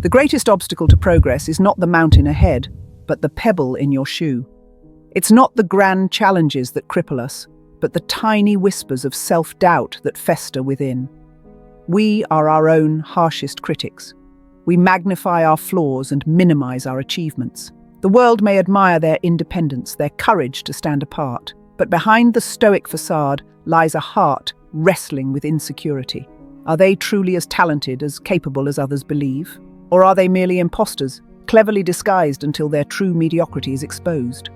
The greatest obstacle to progress is not the mountain ahead, but the pebble in your shoe. It's not the grand challenges that cripple us, but the tiny whispers of self-doubt that fester within. We are our own harshest critics. We magnify our flaws and minimize our achievements. The world may admire their independence, their courage to stand apart, but behind the stoic facade lies a heart wrestling with insecurity. Are they truly as talented, as capable as others believe? Or are they merely imposters, cleverly disguised until their true mediocrity is exposed?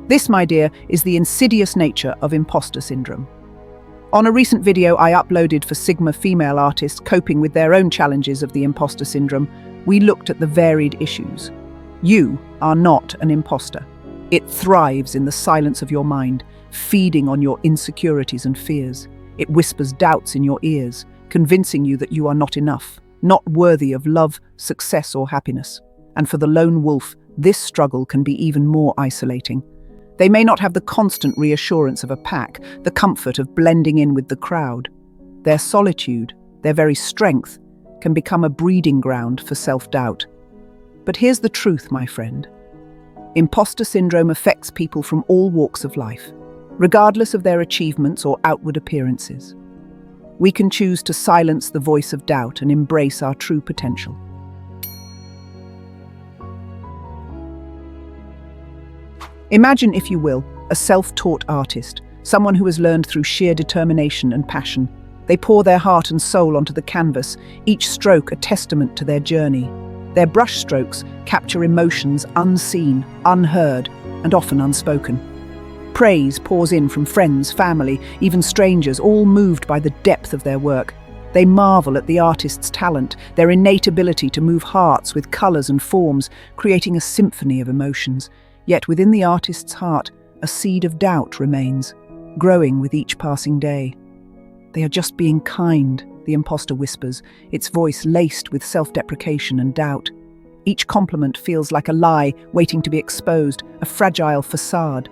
This, my dear, is the insidious nature of imposter syndrome. On a recent video I uploaded for Sigma female artists coping with their own challenges of the imposter syndrome, we looked at the varied issues. You are not an imposter. It thrives in the silence of your mind, feeding on your insecurities and fears. It whispers doubts in your ears, convincing you that you are not enough, not worthy of love, success, or happiness. And for the lone wolf, this struggle can be even more isolating. They may not have the constant reassurance of a pack, the comfort of blending in with the crowd. Their solitude, their very strength, can become a breeding ground for self-doubt. But here's the truth, my friend. Imposter syndrome affects people from all walks of life, regardless of their achievements or outward appearances. We can choose to silence the voice of doubt and embrace our true potential. Imagine, if you will, a self-taught artist, someone who has learned through sheer determination and passion. They pour their heart and soul onto the canvas, each stroke a testament to their journey. Their brushstrokes capture emotions unseen, unheard, and often unspoken. Praise pours in from friends, family, even strangers, all moved by the depth of their work. They marvel at the artist's talent, their innate ability to move hearts with colours and forms, creating a symphony of emotions. Yet within the artist's heart, a seed of doubt remains, growing with each passing day. They are just being kind, the imposter whispers, its voice laced with self-deprecation and doubt. Each compliment feels like a lie waiting to be exposed, a fragile facade.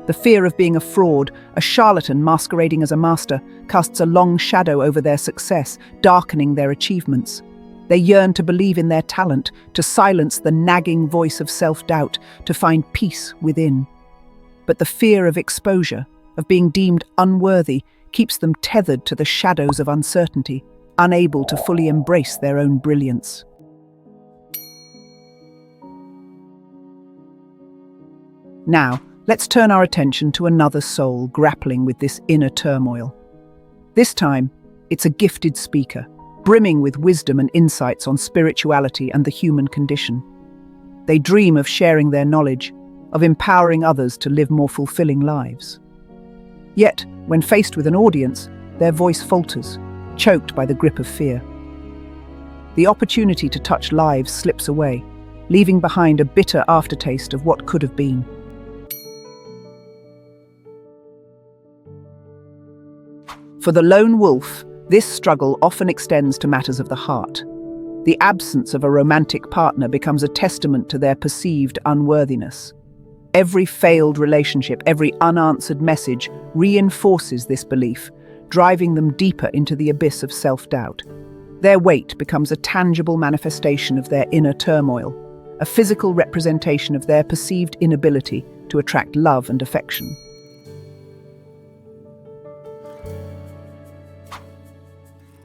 The fear of being a fraud, a charlatan masquerading as a master, casts a long shadow over their success, darkening their achievements. They yearn to believe in their talent, to silence the nagging voice of self-doubt, to find peace within. But the fear of exposure, of being deemed unworthy, keeps them tethered to the shadows of uncertainty, unable to fully embrace their own brilliance. Now, let's turn our attention to another soul grappling with this inner turmoil. This time, it's a gifted speaker, brimming with wisdom and insights on spirituality and the human condition. They dream of sharing their knowledge, of empowering others to live more fulfilling lives. Yet, when faced with an audience, their voice falters, choked by the grip of fear. The opportunity to touch lives slips away, leaving behind a bitter aftertaste of what could have been. For the lone wolf, this struggle often extends to matters of the heart. The absence of a romantic partner becomes a testament to their perceived unworthiness. Every failed relationship, every unanswered message reinforces this belief, driving them deeper into the abyss of self-doubt. Their weight becomes a tangible manifestation of their inner turmoil, a physical representation of their perceived inability to attract love and affection.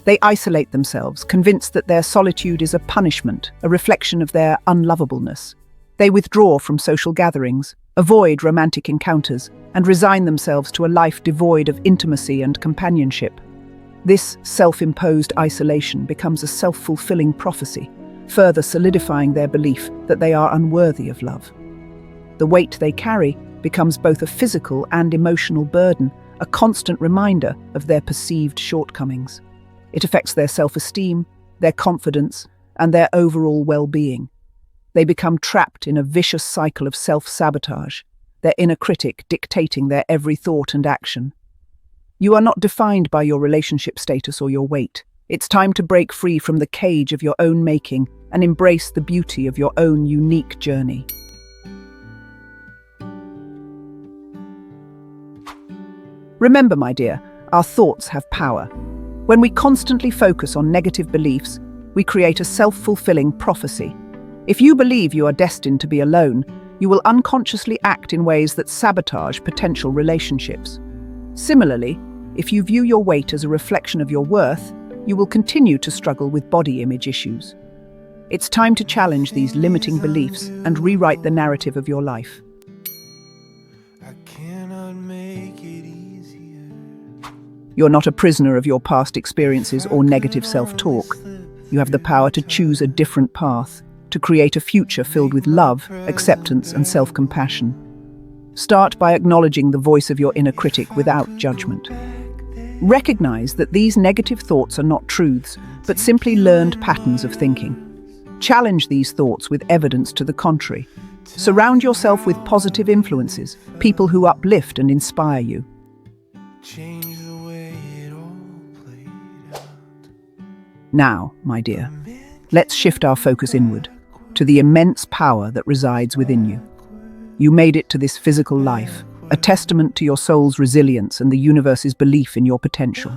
They isolate themselves, convinced that their solitude is a punishment, a reflection of their unlovableness. They withdraw from social gatherings, avoid romantic encounters, and resign themselves to a life devoid of intimacy and companionship. This self-imposed isolation becomes a self-fulfilling prophecy, further solidifying their belief that they are unworthy of love. The weight they carry becomes both a physical and emotional burden, a constant reminder of their perceived shortcomings. It affects their self-esteem, their confidence, and their overall well-being. They become trapped in a vicious cycle of self-sabotage, their inner critic dictating their every thought and action. You are not defined by your relationship status or your weight. It's time to break free from the cage of your own making and embrace the beauty of your own unique journey. Remember, my dear, our thoughts have power. When we constantly focus on negative beliefs, we create a self-fulfilling prophecy. If you believe you are destined to be alone, you will unconsciously act in ways that sabotage potential relationships. Similarly, if you view your weight as a reflection of your worth, you will continue to struggle with body image issues. It's time to challenge these limiting beliefs and rewrite the narrative of your life. I cannot make it easier. You're not a prisoner of your past experiences or negative self-talk. You have the power to choose a different path, to create a future filled with love, acceptance, and self-compassion. Start by acknowledging the voice of your inner critic without judgment. Recognize that these negative thoughts are not truths, but simply learned patterns of thinking. Challenge these thoughts with evidence to the contrary. Surround yourself with positive influences, people who uplift and inspire you. Change the way it all played out. Now, my dear, let's shift our focus inward, to the immense power that resides within you. You made it to this physical life, a testament to your soul's resilience and the universe's belief in your potential.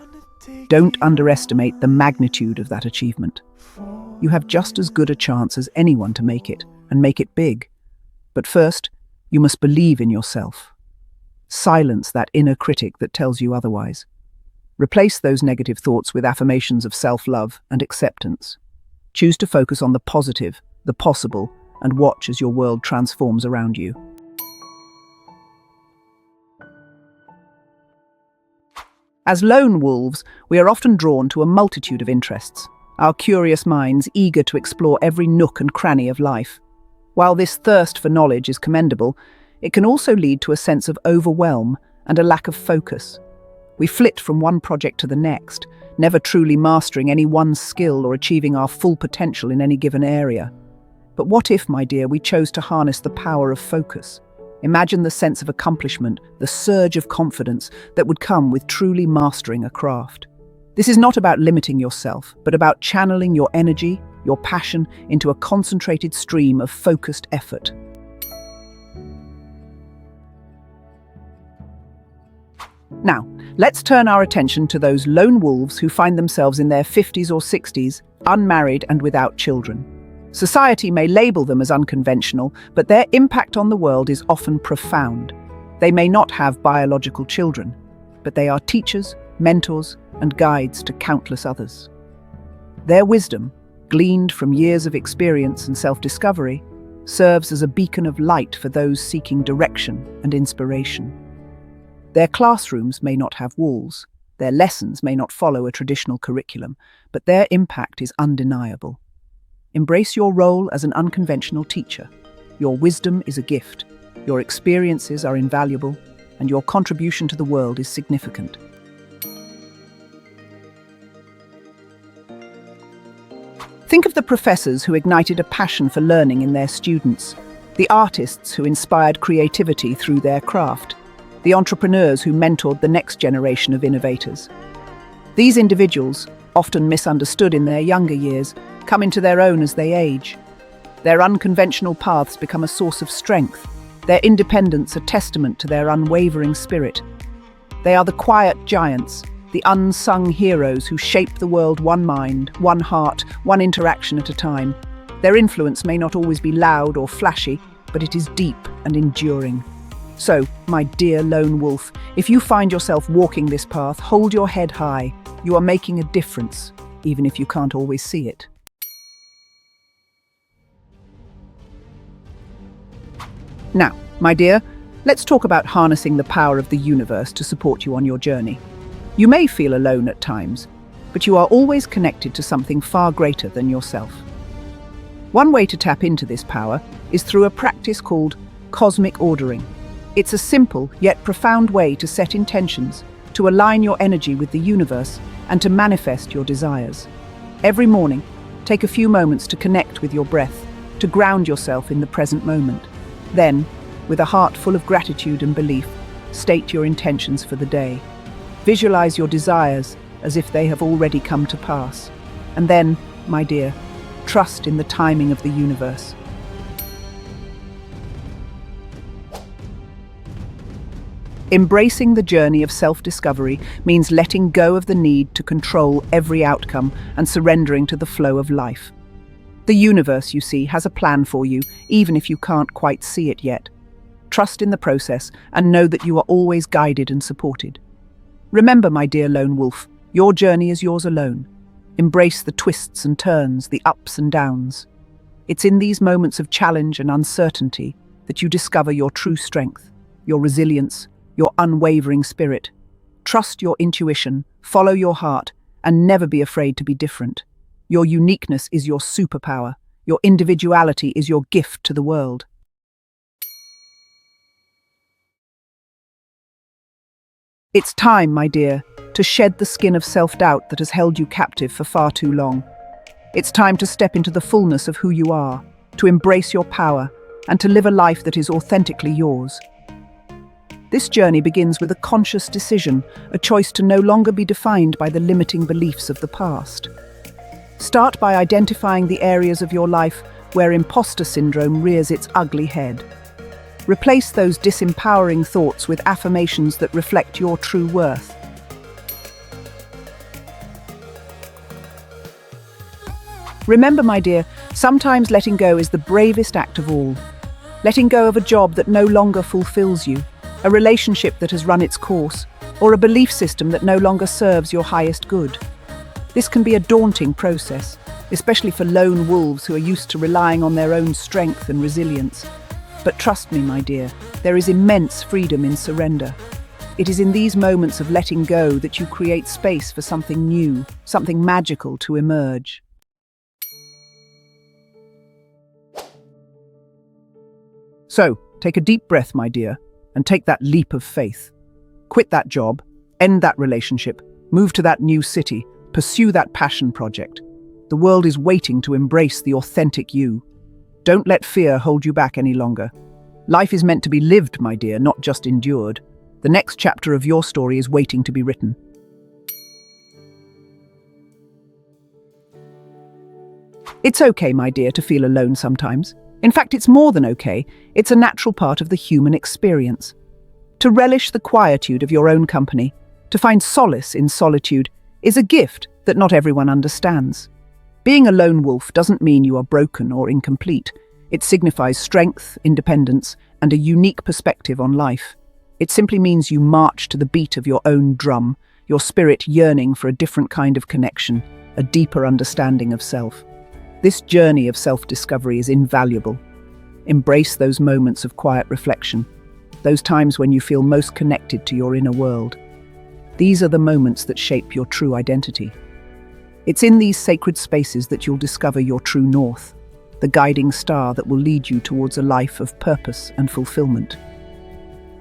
Don't underestimate the magnitude of that achievement. You have just as good a chance as anyone to make it, and make it big. But first, you must believe in yourself. Silence that inner critic that tells you otherwise. Replace those negative thoughts with affirmations of self-love and acceptance. Choose to focus on the positive, the possible, and watch as your world transforms around you. As lone wolves, we are often drawn to a multitude of interests, our curious minds eager to explore every nook and cranny of life. While this thirst for knowledge is commendable, it can also lead to a sense of overwhelm and a lack of focus. We flit from one project to the next, never truly mastering any one skill or achieving our full potential in any given area. But what if, my dear, we chose to harness the power of focus? Imagine the sense of accomplishment, the surge of confidence that would come with truly mastering a craft. This is not about limiting yourself, but about channeling your energy, your passion, into a concentrated stream of focused effort. Now, let's turn our attention to those lone wolves who find themselves in their 50s or 60s, unmarried and without children. Society may label them as unconventional, but their impact on the world is often profound. They may not have biological children, but they are teachers, mentors, and guides to countless others. Their wisdom, gleaned from years of experience and self-discovery, serves as a beacon of light for those seeking direction and inspiration. Their classrooms may not have walls, their lessons may not follow a traditional curriculum, but their impact is undeniable. Embrace your role as an unconventional teacher. Your wisdom is a gift, your experiences are invaluable, and your contribution to the world is significant. Think of the professors who ignited a passion for learning in their students, the artists who inspired creativity through their craft, the entrepreneurs who mentored the next generation of innovators. These individuals, often misunderstood in their younger years, come into their own as they age. Their unconventional paths become a source of strength, their independence a testament to their unwavering spirit. They are the quiet giants, the unsung heroes who shape the world one mind, one heart, one interaction at a time. Their influence may not always be loud or flashy, but it is deep and enduring. So, my dear lone wolf, if you find yourself walking this path, hold your head high. You are making a difference, even if you can't always see it. Now, my dear, let's talk about harnessing the power of the universe to support you on your journey. You may feel alone at times, but you are always connected to something far greater than yourself. One way to tap into this power is through a practice called cosmic ordering. It's a simple yet profound way to set intentions, to align your energy with the universe, and to manifest your desires. Every morning, take a few moments to connect with your breath, to ground yourself in the present moment. Then, with a heart full of gratitude and belief, state your intentions for the day. Visualize your desires as if they have already come to pass. And then, my dear, trust in the timing of the universe. Embracing the journey of self-discovery means letting go of the need to control every outcome and surrendering to the flow of life. The universe, you see, has a plan for you, even if you can't quite see it yet. Trust in the process and know that you are always guided and supported. Remember, my dear lone wolf, your journey is yours alone. Embrace the twists and turns, the ups and downs. It's in these moments of challenge and uncertainty that you discover your true strength, your resilience, your unwavering spirit. Trust your intuition, follow your heart, and never be afraid to be different. Your uniqueness is your superpower. Your individuality is your gift to the world. It's time, my dear, to shed the skin of self-doubt that has held you captive for far too long. It's time to step into the fullness of who you are, to embrace your power, and to live a life that is authentically yours. This journey begins with a conscious decision, a choice to no longer be defined by the limiting beliefs of the past. Start by identifying the areas of your life where imposter syndrome rears its ugly head. Replace those disempowering thoughts with affirmations that reflect your true worth. Remember, my dear, sometimes letting go is the bravest act of all. Letting go of a job that no longer fulfills you, a relationship that has run its course, or a belief system that no longer serves your highest good. This can be a daunting process, especially for lone wolves who are used to relying on their own strength and resilience. But trust me, my dear, there is immense freedom in surrender. It is in these moments of letting go that you create space for something new, something magical to emerge. So, take a deep breath, my dear, and take that leap of faith. Quit that job, end that relationship, move to that new city, pursue that passion project. The world is waiting to embrace the authentic you. Don't let fear hold you back any longer. Life is meant to be lived, my dear, not just endured. The next chapter of your story is waiting to be written. It's okay, my dear, to feel alone sometimes. In fact, it's more than okay. It's a natural part of the human experience. To relish the quietude of your own company, to find solace in solitude, is a gift that not everyone understands. Being a lone wolf doesn't mean you are broken or incomplete. It signifies strength, independence, and a unique perspective on life. It simply means you march to the beat of your own drum, your spirit yearning for a different kind of connection, a deeper understanding of self. This journey of self-discovery is invaluable. Embrace those moments of quiet reflection, those times when you feel most connected to your inner world. These are the moments that shape your true identity. It's in these sacred spaces that you'll discover your true north, the guiding star that will lead you towards a life of purpose and fulfillment.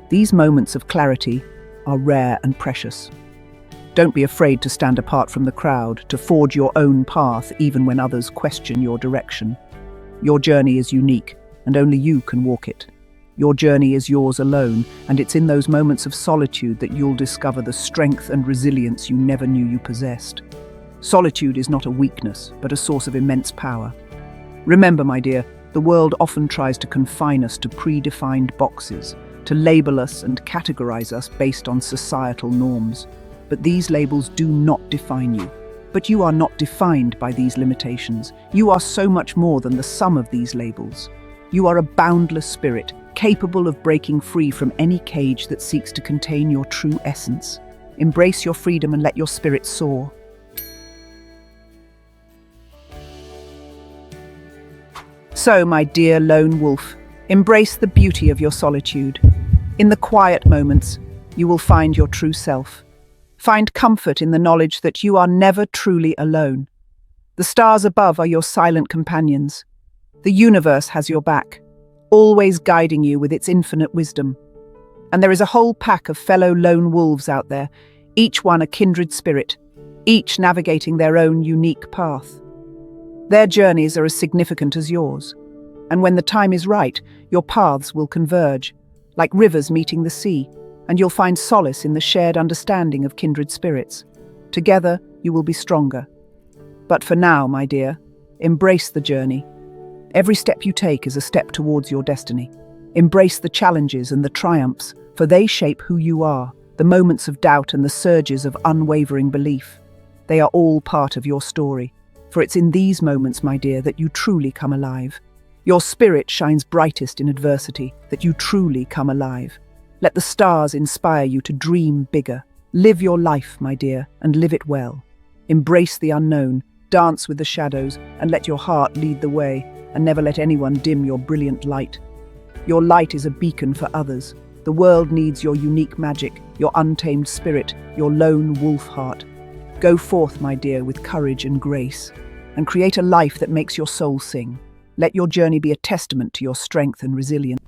These moments of clarity are rare and precious. Don't be afraid to stand apart from the crowd, to forge your own path even when others question your direction. Your journey is unique, and only you can walk it. Your journey is yours alone, and it's in those moments of solitude that you'll discover the strength and resilience you never knew you possessed. Solitude is not a weakness, but a source of immense power. Remember, my dear, the world often tries to confine us to predefined boxes, to label us and categorize us based on societal norms. But these labels do not define you. But you are not defined by these limitations. You are so much more than the sum of these labels. You are a boundless spirit, capable of breaking free from any cage that seeks to contain your true essence. Embrace your freedom and let your spirit soar. So, my dear lone wolf, embrace the beauty of your solitude. In the quiet moments, you will find your true self. Find comfort in the knowledge that you are never truly alone. The stars above are your silent companions. The universe has your back, always guiding you with its infinite wisdom. And there is a whole pack of fellow lone wolves out there, each one a kindred spirit, each navigating their own unique path. Their journeys are as significant as yours. And when the time is right, your paths will converge, like rivers meeting the sea, and you'll find solace in the shared understanding of kindred spirits. Together, you will be stronger. But for now, my dear, embrace the journey. Every step you take is a step towards your destiny. Embrace the challenges and the triumphs, for they shape who you are, the moments of doubt and the surges of unwavering belief. They are all part of your story, for it's in these moments, my dear, that you truly come alive. Your spirit shines brightest in adversity, that you truly come alive. Let the stars inspire you to dream bigger. Live your life, my dear, and live it well. Embrace the unknown, dance with the shadows, and let your heart lead the way, and never let anyone dim your brilliant light. Your light is a beacon for others. The world needs your unique magic, your untamed spirit, your lone wolf heart. Go forth, my dear, with courage and grace, and create a life that makes your soul sing. Let your journey be a testament to your strength and resilience.